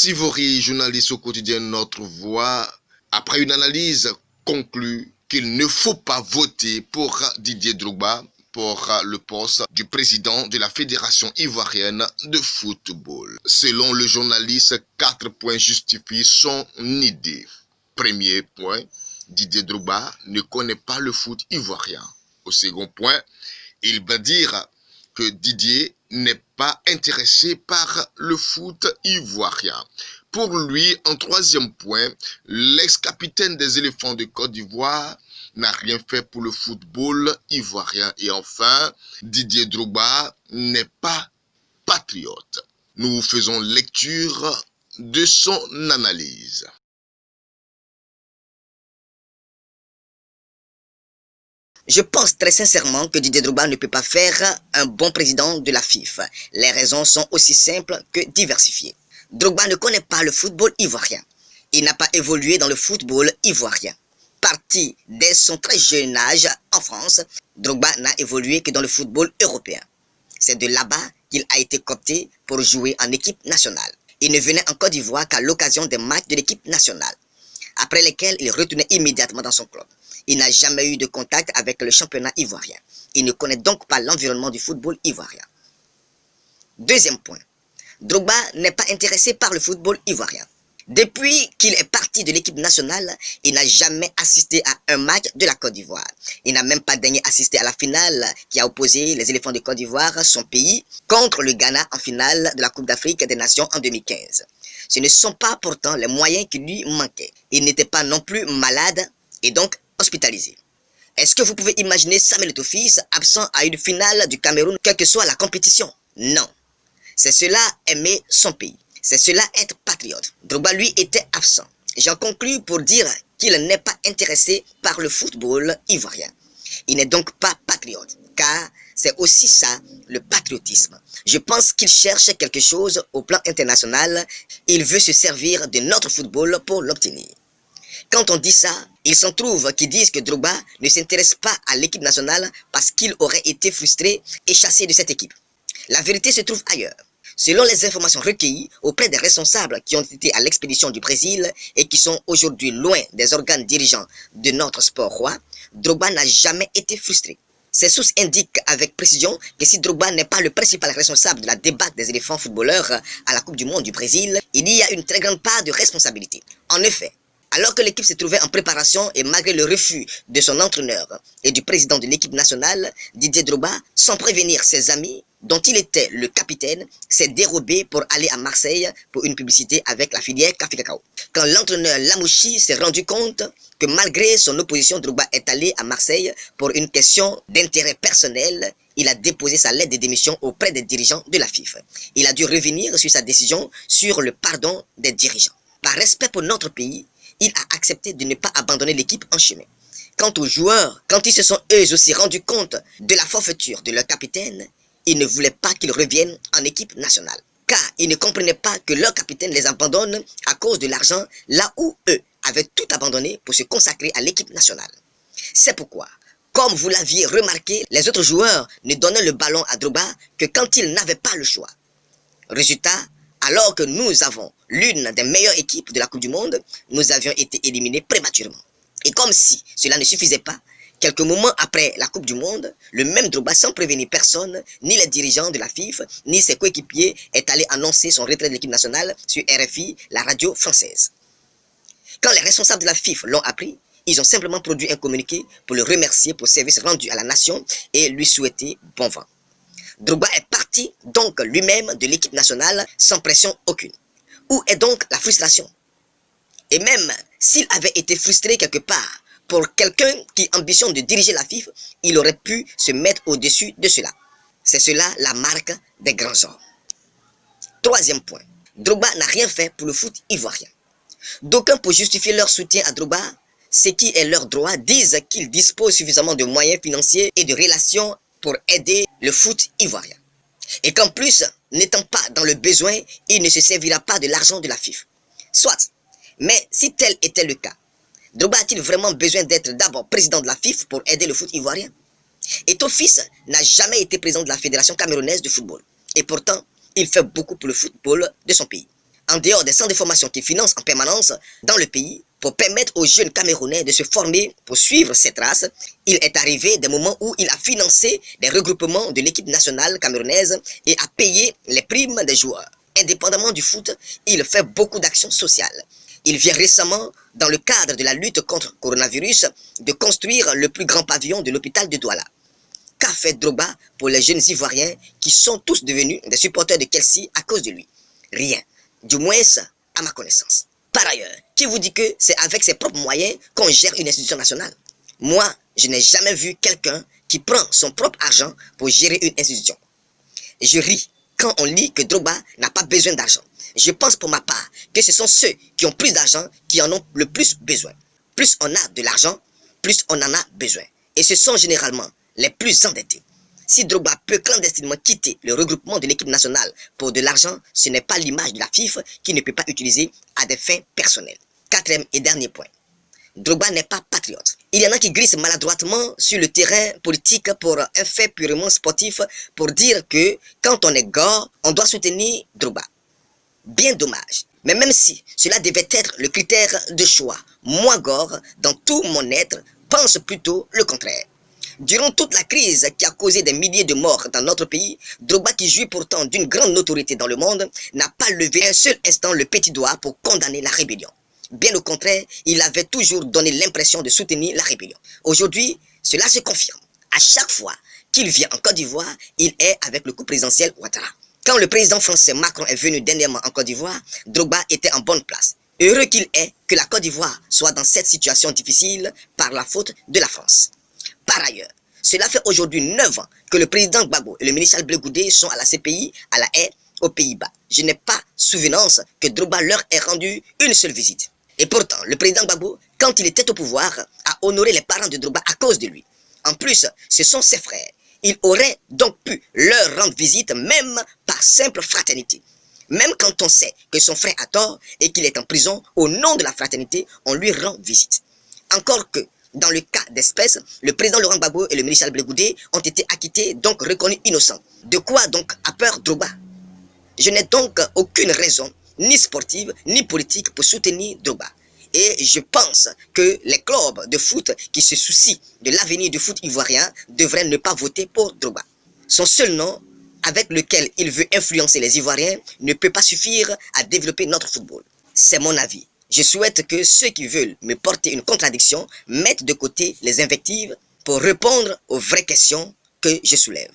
Sivori, journaliste au quotidien Notre Voix, après une analyse, conclut qu'il ne faut pas voter pour Didier Drogba pour le poste du président de la Fédération ivoirienne de football. Selon le journaliste, 4 points justifient son idée. Premier point, Didier Drogba ne connaît pas le foot ivoirien. Au second point, il va dire que Didier n'est pas intéressé par le foot ivoirien. Pour lui, en troisième point, l'ex-capitaine des éléphants de Côte d'Ivoire n'a rien fait pour le football ivoirien. Et enfin, Didier Drogba n'est pas patriote. Nous faisons lecture de son analyse. Je pense très sincèrement que Didier Drogba ne peut pas faire un bon président de la FIFA. Les raisons sont aussi simples que diversifiées. Drogba ne connaît pas le football ivoirien. Il n'a pas évolué dans le football ivoirien. Parti dès son très jeune âge en France, Drogba n'a évolué que dans le football européen. C'est de là-bas qu'il a été coopté pour jouer en équipe nationale. Il ne venait en Côte d'Ivoire qu'à l'occasion des matchs de l'équipe nationale, après lesquels il retournait immédiatement dans son club. Il n'a jamais eu de contact avec le championnat ivoirien. Il ne connaît donc pas l'environnement du football ivoirien. Deuxième point, Drogba n'est pas intéressé par le football ivoirien. Depuis qu'il est parti de l'équipe nationale, il n'a jamais assisté à un match de la Côte d'Ivoire. Il n'a même pas daigné assister à la finale qui a opposé les éléphants de Côte d'Ivoire, son pays, contre le Ghana en finale de la Coupe d'Afrique des Nations en 2015. Ce ne sont pas pourtant les moyens qui lui manquaient. Il n'était pas non plus malade et donc hospitalisé. Est-ce que vous pouvez imaginer Samuel Eto'o absent à une finale du Cameroun, quelle que soit la compétition? Non. C'est cela aimer son pays. C'est cela être patriote. Drogba, lui, était absent. J'en conclus pour dire qu'il n'est pas intéressé par le football ivoirien. Il n'est donc pas patriote, car c'est aussi ça, le patriotisme. Je pense qu'il cherche quelque chose au plan international. Il veut se servir de notre football pour l'obtenir. Quand on dit ça, il s'en trouve qui disent que Drogba ne s'intéresse pas à l'équipe nationale parce qu'il aurait été frustré et chassé de cette équipe. La vérité se trouve ailleurs. Selon les informations recueillies auprès des responsables qui ont été à l'expédition du Brésil et qui sont aujourd'hui loin des organes dirigeants de notre sport roi, Drogba n'a jamais été frustré. Ces sources indiquent avec précision que si Drogba n'est pas le principal responsable de la débâcle des éléphants footballeurs à la Coupe du Monde du Brésil, il y a une très grande part de responsabilité. En effet, alors que l'équipe se trouvait en préparation et malgré le refus de son entraîneur et du président de l'équipe nationale, Didier Drogba, sans prévenir ses amis, dont il était le capitaine, s'est dérobé pour aller à Marseille pour une publicité avec la filière Café Cacao. Quand l'entraîneur Lamouchi s'est rendu compte que malgré son opposition, Drogba est allé à Marseille pour une question d'intérêt personnel, il a déposé sa lettre de démission auprès des dirigeants de la FIFA. Il a dû revenir sur sa décision sur le pardon des dirigeants. Par respect pour notre pays, il a accepté de ne pas abandonner l'équipe en chemin. Quant aux joueurs, quand ils se sont eux aussi rendus compte de la forfaiture de leur capitaine, ils ne voulaient pas qu'ils reviennent en équipe nationale. Car ils ne comprenaient pas que leur capitaine les abandonne à cause de l'argent, là où eux avaient tout abandonné pour se consacrer à l'équipe nationale. C'est pourquoi, comme vous l'aviez remarqué, les autres joueurs ne donnaient le ballon à Drogba que quand ils n'avaient pas le choix. Résultat, alors que nous avons l'une des meilleures équipes de la Coupe du Monde, nous avions été éliminés prématurément. Et comme si cela ne suffisait pas, quelques moments après la Coupe du Monde, le même Drogba, sans prévenir personne, ni les dirigeants de la FIFA, ni ses coéquipiers, est allé annoncer son retrait de l'équipe nationale sur RFI, la radio française. Quand les responsables de la FIFA l'ont appris, ils ont simplement produit un communiqué pour le remercier pour le service rendu à la nation et lui souhaiter bon vent. Drogba est parti donc lui-même de l'équipe nationale sans pression aucune. Où est donc la frustration? Et même s'il avait été frustré quelque part pour quelqu'un qui ambitionne de diriger la FIFA, il aurait pu se mettre au-dessus de cela. C'est cela la marque des grands hommes. Troisième point, Drogba n'a rien fait pour le foot ivoirien. D'aucuns, pour justifier leur soutien à Drogba, ce qui est leur droit, disent qu'il dispose suffisamment de moyens financiers et de relations pour aider le foot ivoirien. Et qu'en plus, n'étant pas dans le besoin, il ne se servira pas de l'argent de la FIFA. Soit, mais si tel était le cas, Drogba a-t-il vraiment besoin d'être d'abord président de la FIFA pour aider le foot ivoirien? Eto'o n'a jamais été président de la Fédération camerounaise de football. Et pourtant, il fait beaucoup pour le football de son pays. en dehors des centres de formation qu'il finance en permanence dans le pays pour permettre aux jeunes Camerounais de se former pour suivre ses traces, il est arrivé des moments où il a financé des regroupements de l'équipe nationale camerounaise et a payé les primes des joueurs. Indépendamment du foot, il fait beaucoup d'actions sociales. Il vient récemment, dans le cadre de la lutte contre le coronavirus, de construire le plus grand pavillon de l'hôpital de Douala. Qu'a fait Drogba pour les jeunes Ivoiriens qui sont tous devenus des supporters de Chelsea à cause de lui? Rien, du moins à ma connaissance. Par ailleurs, qui vous dit que c'est avec ses propres moyens qu'on gère une institution nationale? Moi, je n'ai jamais vu quelqu'un qui prend son propre argent pour gérer une institution. Je ris quand on lit que Drogba n'a pas besoin d'argent. Je pense pour ma part que ce sont ceux qui ont plus d'argent qui en ont le plus besoin. Plus on a de l'argent, plus on en a besoin. Et ce sont généralement les plus endettés. Si Drogba peut clandestinement quitter le regroupement de l'équipe nationale pour de l'argent, ce n'est pas l'image de la FIFA qui ne peut pas utiliser à des fins personnelles. Quatrième et dernier point. Drogba n'est pas patriote. Il y en a qui glissent maladroitement sur le terrain politique pour un fait purement sportif pour dire que quand on est gore, on doit soutenir Drogba. Bien dommage. Mais même si cela devait être le critère de choix, moi gore, dans tout mon être, pense plutôt le contraire. Durant toute la crise qui a causé des milliers de morts dans notre pays, Drogba, qui jouit pourtant d'une grande notoriété dans le monde, n'a pas levé un seul instant le petit doigt pour condamner la rébellion. Bien au contraire, il avait toujours donné l'impression de soutenir la rébellion. Aujourd'hui, cela se confirme. À chaque fois qu'il vient en Côte d'Ivoire, il est avec le coup présidentiel Ouattara. Quand le président français Macron est venu dernièrement en Côte d'Ivoire, Drogba était en bonne place. Heureux qu'il est que la Côte d'Ivoire soit dans cette situation difficile par la faute de la France. Par ailleurs, cela fait aujourd'hui 9 ans que le président Gbagbo et le ministre Blé Goudé sont à la CPI à La Haye, aux Pays-Bas. Je n'ai pas souvenance que Drogba leur ait rendu une seule visite. Et pourtant, le président Gbagbo, quand il était au pouvoir, a honoré les parents de Drogba à cause de lui. En plus, ce sont ses frères. Il aurait donc pu leur rendre visite même par simple fraternité. Même quand on sait que son frère a tort et qu'il est en prison, au nom de la fraternité, on lui rend visite. Encore que, dans le cas d'espèce, le président Laurent Gbagbo et le ministre Blé Goudé ont été acquittés, donc reconnus innocents. De quoi donc a peur Drogba? Je n'ai donc aucune raison, ni sportive, ni politique, pour soutenir Drogba. Et je pense que les clubs de foot qui se soucient de l'avenir du foot ivoirien devraient ne pas voter pour Drogba. Son seul nom, avec lequel il veut influencer les Ivoiriens, ne peut pas suffire à développer notre football. C'est mon avis. Je souhaite que ceux qui veulent me porter une contradiction mettent de côté les invectives pour répondre aux vraies questions que je soulève.